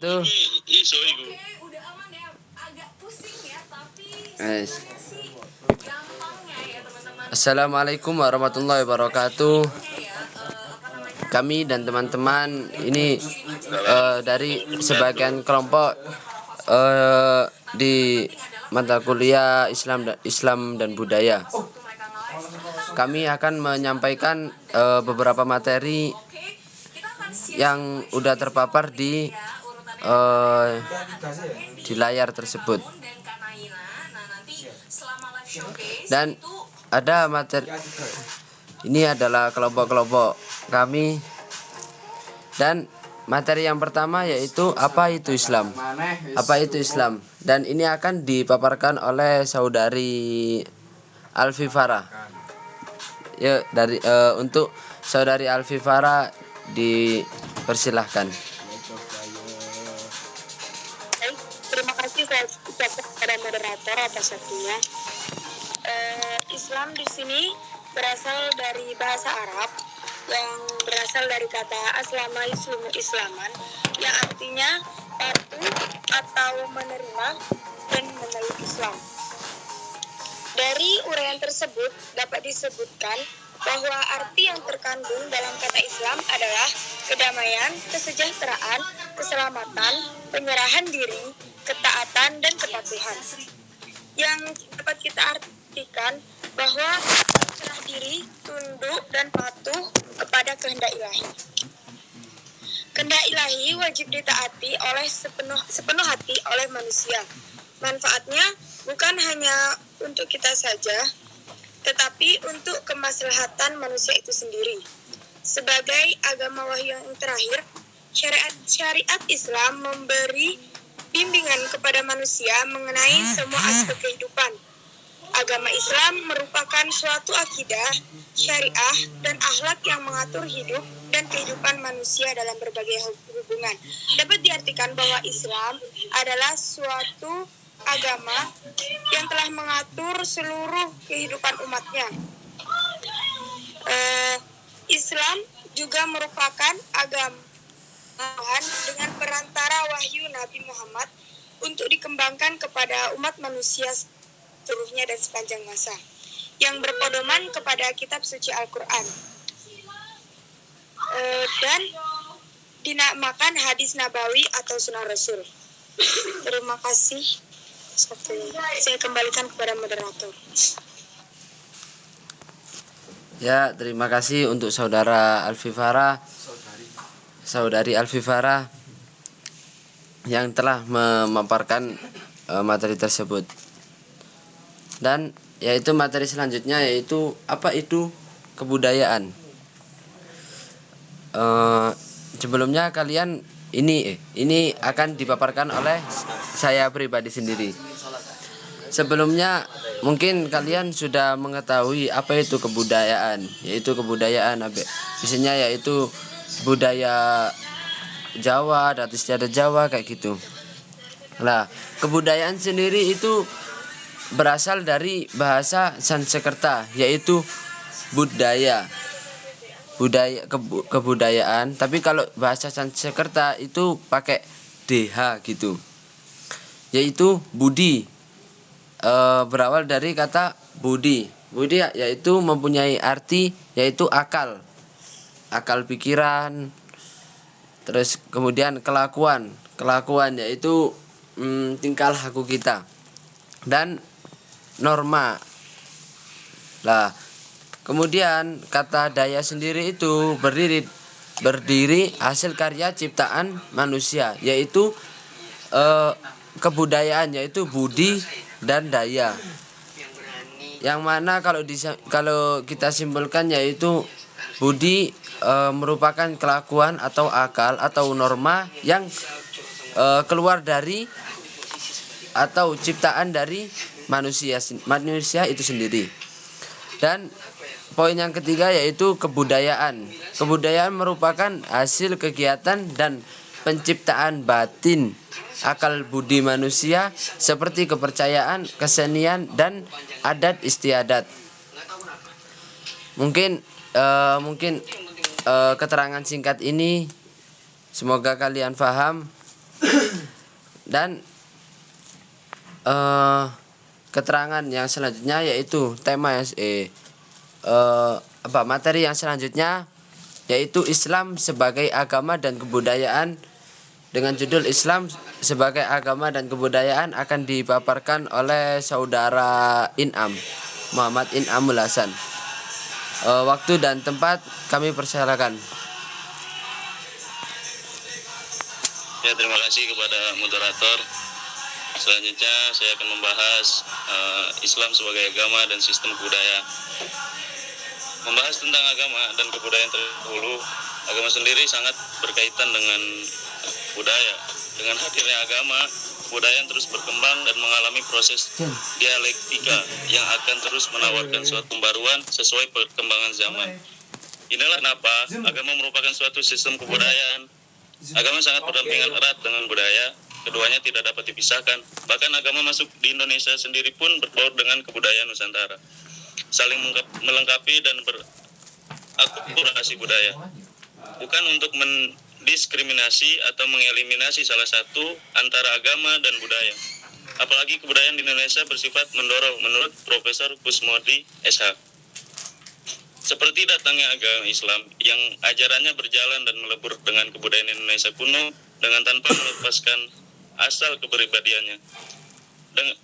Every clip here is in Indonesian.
Tuh. Iso iku. Udah aman ya. Agak pusing ya, tapi Guys. sebenarnya sih gampangnya ya teman-teman. Assalamualaikum warahmatullahi wabarakatuh. Kami dan teman-teman ini dari sebagian kelompok di mata kuliah Islam dan Budaya. Kami akan menyampaikan beberapa materi yang udah terpapar di layar tersebut. Dan ada materi, ini adalah kelompok-kelompok kami, dan materi yang pertama yaitu apa itu Islam. Apa itu Islam? Dan ini akan dipaparkan oleh saudari Alfifara. Ya, untuk saudari Alfifara dipersilahkan. Terima kasih saya ucapkan kepada moderator atas waktunya. Islam di sini berasal dari bahasa Arab yang berasal dari kata aslama yuslimu islaman, yang artinya patuh atau menerima dan memeluk Islam. Dari uraian tersebut dapat disebutkan bahwa arti yang terkandung dalam kata Islam adalah kedamaian, kesejahteraan, keselamatan, penyerahan diri, ketaatan, dan kepatuhan. Yang dapat kita artikan bahwa serah diri, tunduk, dan patuh kepada kehendak ilahi. Kehendak ilahi wajib ditaati oleh sepenuh hati oleh manusia. Manfaatnya bukan hanya untuk kita saja, tetapi untuk kemaslahatan manusia itu sendiri. Sebagai agama wahyu yang terakhir, syariat Islam memberi bimbingan kepada manusia mengenai semua aspek kehidupan. Agama Islam merupakan suatu akidah, syariah, dan akhlak yang mengatur hidup dan kehidupan manusia dalam berbagai hubungan. Dapat diartikan bahwa Islam adalah suatu agama yang telah mengatur seluruh kehidupan umatnya. Islam juga merupakan agama dengan perantara wahyu Nabi Muhammad untuk dikembangkan kepada umat manusia seluruhnya dan sepanjang masa, yang berpedoman kepada kitab suci Al-Quran dan dinamakan hadis nabawi atau sunnah Rasul. Terima kasih. Saya kembalikan kepada moderator. Ya, terima kasih untuk saudari Alfifara yang telah memaparkan materi tersebut. Dan yaitu materi selanjutnya yaitu apa itu kebudayaan. Sebelumnya kalian ini akan dipaparkan oleh saya pribadi sendiri. Sebelumnya mungkin kalian sudah mengetahui apa itu kebudayaan. Yaitu kebudayaan biasanya yaitu budaya Jawa, adat istiadat Jawa kayak gitu. Nah, kebudayaan sendiri itu berasal dari bahasa Sanskerta yaitu budaya. Kebudayaan, tapi kalau bahasa Sanskerta itu pakai DH gitu. Yaitu budi. Berawal dari kata budi. Budi yaitu mempunyai arti yaitu akal pikiran. Terus kemudian kelakuan yaitu tingkah laku kita. Dan norma. Lah, kemudian kata daya sendiri itu berdiri hasil karya ciptaan manusia, yaitu kebudayaan yaitu budi dan daya. Yang mana kalau kita simpulkan yaitu budi merupakan kelakuan atau akal atau norma yang keluar dari atau ciptaan dari manusia itu sendiri. Dan poin yang ketiga yaitu kebudayaan. Kebudayaan merupakan hasil kegiatan dan penciptaan batin akal budi manusia seperti kepercayaan, kesenian, dan adat istiadat. Mungkin keterangan singkat ini semoga kalian paham. Dan keterangan yang selanjutnya yaitu materi yang selanjutnya yaitu Islam sebagai agama dan kebudayaan, dengan judul Islam sebagai agama dan kebudayaan akan dipaparkan oleh saudara Muhammad In'amul Hasan. Waktu dan tempat kami persilakan. Ya, terima kasih kepada moderator. Selanjutnya saya akan membahas Islam sebagai agama dan sistem kebudayaan. Membahas tentang agama dan kebudayaan terdahulu, agama sendiri sangat berkaitan dengan budaya. Dengan hadirnya agama, kebudayaan terus berkembang dan mengalami proses dialektika yang akan terus menawarkan suatu pembaruan sesuai perkembangan zaman. Inilah kenapa agama merupakan suatu sistem kebudayaan. Agama sangat berdampingan erat dengan budaya, keduanya tidak dapat dipisahkan. Bahkan agama masuk di Indonesia sendiri pun berbaur dengan kebudayaan Nusantara, saling melengkapi dan berakulturasi budaya. Bukan untuk mendiskriminasi atau mengeliminasi salah satu antara agama dan budaya. Apalagi kebudayaan di Indonesia bersifat mendorong menurut Profesor Kusmodi SH. Seperti datangnya agama Islam yang ajarannya berjalan dan melebur dengan kebudayaan Indonesia kuno dengan tanpa melepaskan asal kepribadiannya.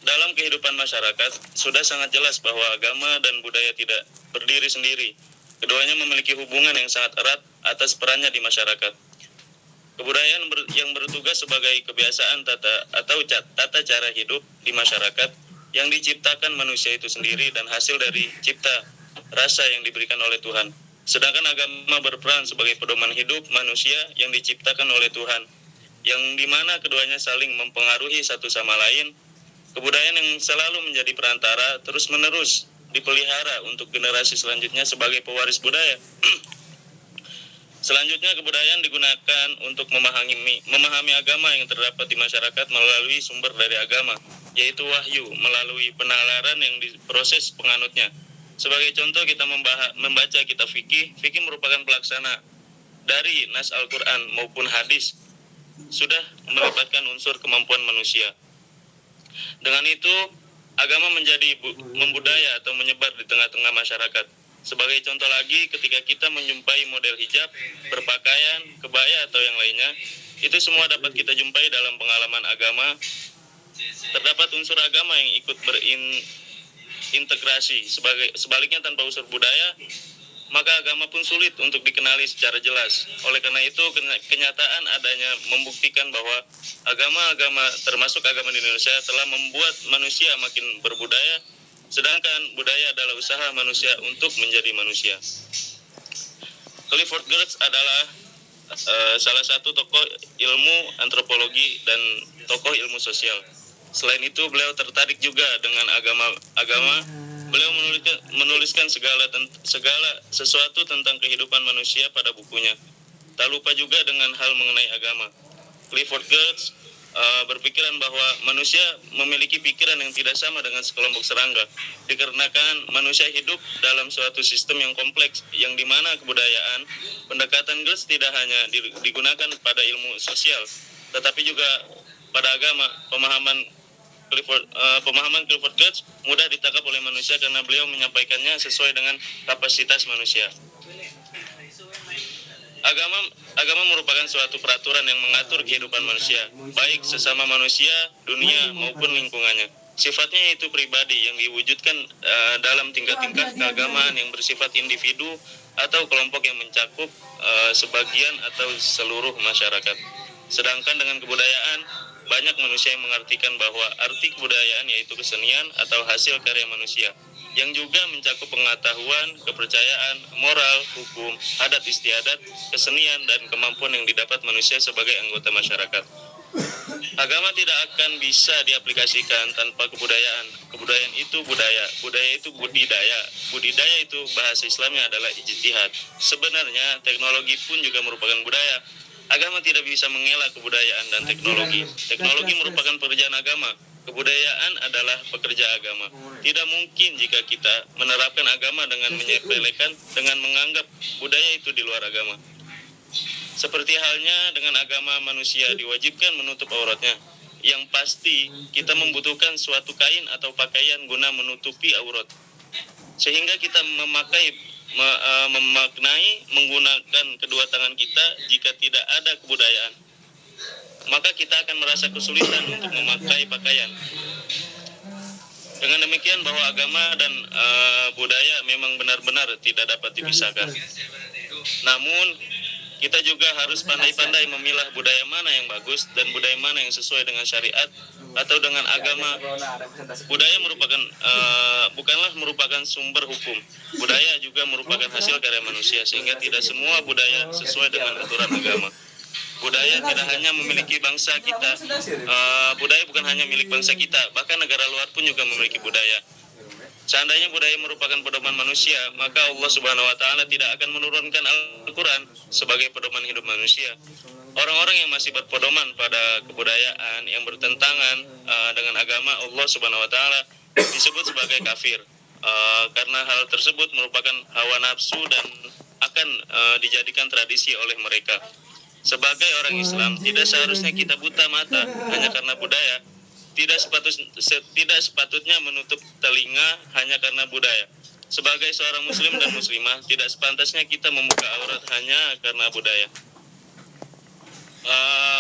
Dalam kehidupan masyarakat, sudah sangat jelas bahwa agama dan budaya tidak berdiri sendiri. Keduanya memiliki hubungan yang sangat erat atas perannya di masyarakat. Kebudayaan yang bertugas sebagai kebiasaan tata cara hidup di masyarakat yang diciptakan manusia itu sendiri dan hasil dari cipta rasa yang diberikan oleh Tuhan. Sedangkan agama berperan sebagai pedoman hidup manusia yang diciptakan oleh Tuhan, yang dimana keduanya saling mempengaruhi satu sama lain. Kebudayaan yang selalu menjadi perantara terus-menerus dipelihara untuk generasi selanjutnya sebagai pewaris budaya. Selanjutnya, kebudayaan digunakan untuk memahami agama yang terdapat di masyarakat melalui sumber dari agama, yaitu wahyu, melalui penalaran yang diproses penganutnya. Sebagai contoh, kita membaca kitab fikih. Fikih merupakan pelaksana dari nas Al-Quran maupun hadis, sudah melibatkan unsur kemampuan manusia. Dengan itu, agama menjadi membudaya atau menyebar di tengah-tengah masyarakat. Sebagai contoh lagi, ketika kita menjumpai model hijab, berpakaian, kebaya atau yang lainnya, itu semua dapat kita jumpai dalam pengalaman agama. Terdapat unsur agama yang ikut berintegrasi. Sebaliknya, tanpa unsur budaya, maka agama pun sulit untuk dikenali secara jelas. Oleh karena itu, kenyataan adanya membuktikan bahwa agama-agama termasuk agama di Indonesia telah membuat manusia makin berbudaya, sedangkan budaya adalah usaha manusia untuk menjadi manusia. Clifford Geertz adalah salah satu tokoh ilmu antropologi dan tokoh ilmu sosial. Selain itu, beliau tertarik juga dengan agama. Beliau menuliskan segala sesuatu tentang kehidupan manusia pada bukunya. Tak lupa juga dengan hal mengenai agama. Clifford Geertz berpikiran bahwa manusia memiliki pikiran yang tidak sama dengan sekelompok serangga, dikarenakan manusia hidup dalam suatu sistem yang kompleks, yang dimana kebudayaan, pendekatan Geertz tidak hanya digunakan pada ilmu sosial, tetapi juga pada agama. Pemahaman Clifford Geertz mudah ditangkap oleh manusia karena beliau menyampaikannya sesuai dengan kapasitas manusia. Agama merupakan suatu peraturan yang mengatur kehidupan manusia, baik sesama manusia, dunia, maupun lingkungannya. Sifatnya yaitu pribadi yang diwujudkan dalam tingkat-tingkat keagamaan yang bersifat individu atau kelompok yang mencakup sebagian atau seluruh masyarakat. Sedangkan dengan kebudayaan, banyak manusia yang mengartikan bahwa arti kebudayaan yaitu kesenian atau hasil karya manusia, yang juga mencakup pengetahuan, kepercayaan, moral, hukum, adat istiadat, kesenian, dan kemampuan yang didapat manusia sebagai anggota masyarakat. Agama tidak akan bisa diaplikasikan tanpa kebudayaan. Kebudayaan itu budaya itu budidaya. Budidaya itu bahasa Islamnya adalah ijtihad. Sebenarnya teknologi pun juga merupakan budaya. Agama tidak bisa mengelak kebudayaan dan teknologi. Teknologi merupakan pekerjaan agama. Kebudayaan adalah pekerja agama. Tidak mungkin jika kita menerapkan agama dengan menyepelekan, dengan menganggap budaya itu di luar agama. Seperti halnya dengan agama manusia diwajibkan menutup auratnya. Yang pasti kita membutuhkan suatu kain atau pakaian guna menutupi aurat. Sehingga kita memaknai menggunakan kedua tangan kita jika tidak ada kebudayaan. Maka kita akan merasa kesulitan untuk memakai pakaian. Dengan demikian bahwa agama dan budaya memang benar-benar tidak dapat dipisahkan. Namun kita juga harus pandai-pandai memilah budaya mana yang bagus dan budaya mana yang sesuai dengan syariat atau dengan agama. Budaya bukanlah merupakan sumber hukum. Budaya juga merupakan hasil karya manusia, sehingga tidak semua budaya sesuai dengan aturan agama. Budaya tidak hanya memiliki bangsa kita, budaya bukan hanya milik bangsa kita, bahkan negara luar pun juga memiliki budaya. Seandainya budaya merupakan pedoman manusia, maka Allah Subhanahu wa Ta'ala tidak akan menurunkan Al-Quran sebagai pedoman hidup manusia. Orang-orang yang masih berpedoman pada kebudayaan yang bertentangan dengan agama Allah Subhanahu wa Ta'ala disebut sebagai kafir, karena hal tersebut merupakan hawa nafsu dan akan dijadikan tradisi oleh mereka. Sebagai orang Islam, tidak seharusnya kita buta mata hanya karena budaya. Tidak sepatutnya menutup telinga hanya karena budaya. Sebagai seorang muslim dan muslimah, tidak sepantasnya kita membuka aurat hanya karena budaya.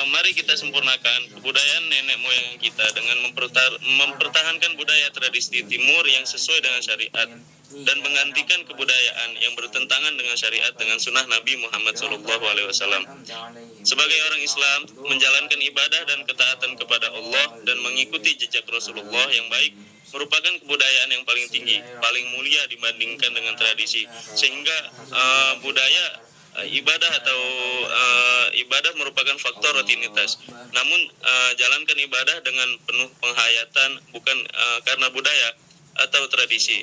Mari kita sempurnakan kebudayaan nenek moyang kita dengan mempertahankan budaya tradisi timur yang sesuai dengan syariat dan menggantikan kebudayaan yang bertentangan dengan syariat dengan sunnah Nabi Muhammad SAW. Sebagai orang Islam, menjalankan ibadah dan ketaatan kepada Allah dan mengikuti jejak Rasulullah yang baik merupakan kebudayaan yang paling tinggi, paling mulia dibandingkan dengan tradisi. Sehingga ibadah atau ibadah merupakan faktor rutinitas. Namun jalankan ibadah dengan penuh penghayatan, bukan karena budaya atau tradisi.